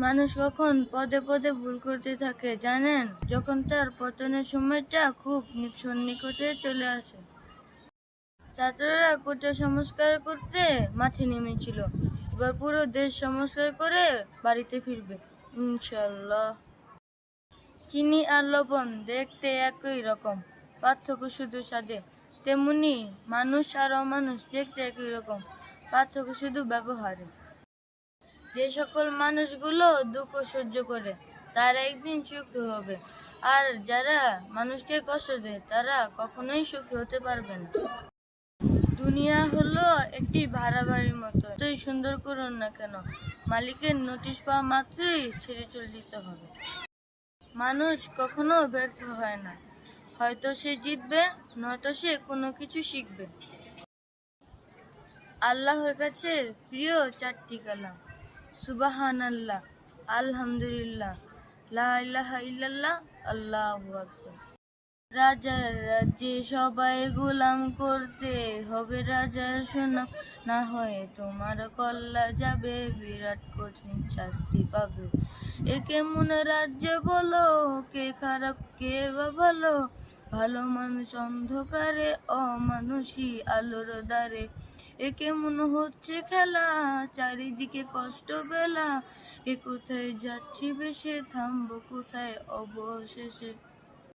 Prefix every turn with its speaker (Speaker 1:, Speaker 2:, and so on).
Speaker 1: মানুষ কখন পদে পদে ভুল করতে থাকে জানেন? যখন তার পতনের সময়টা খুব সন্নিকটে চলে আসে। ছাত্ররা কোটা সংস্কার করতে মাঠে নেমেছিল, এবার পুরো দেশ সংস্কার করে বাড়িতে ফিরবে ইনশাল্লাহ। চিনি আর লবণ দেখতে একই রকম, পার্থক্য শুধু স্বাদে। তেমনি মানুষ আর অমানুষ দেখতে একই রকম, পার্থক্য শুধু ব্যবহারে। যে সকল মানুষগুলো দুঃখ সহ্য করে তারা একদিন সুখী হবে, আর যারা মানুষকে কষ্ট দেয় তারা কখনোই সুখী হতে পারবে না। দুনিয়া হলো একটি ভাড়া বাড়ির মতো, যতই সুন্দর করুন না কেন, মালিকের নোটিশ পাওয়া মাত্রই ছেড়ে চলে যেতে হবে। মানুষ কখনো ব্যর্থ হয় না, হয়তো সে জিতবে, নয়তো সে কোনো কিছু শিখবে। আল্লাহর কাছে প্রিয় চারটি কালাম: সুবহানাল্লাহ, আলহামদুলিল্লাহ, লা ইলাহা ইল্লাল্লাহ, আল্লাহু আকবার। রাজার রাজ্যে সবাই গোলাম করতে হবে রাজার সুনাম, না হয় তোমার কল্লা যাবে, বিরাট কঠিন শাস্তি পাবে। এ কেমন রাজ্য বলো, কে খারাপ কে বা ভালো, ভালো মানুষ অন্ধকারে, অমানুষী আলোর দ্বারে। এ কেমন হচ্ছে খেলা, চারিদিকে কষ্ট বেলা, এ কোথায় যাচ্ছি বেশে, থামবো কোথায় অবশেষে।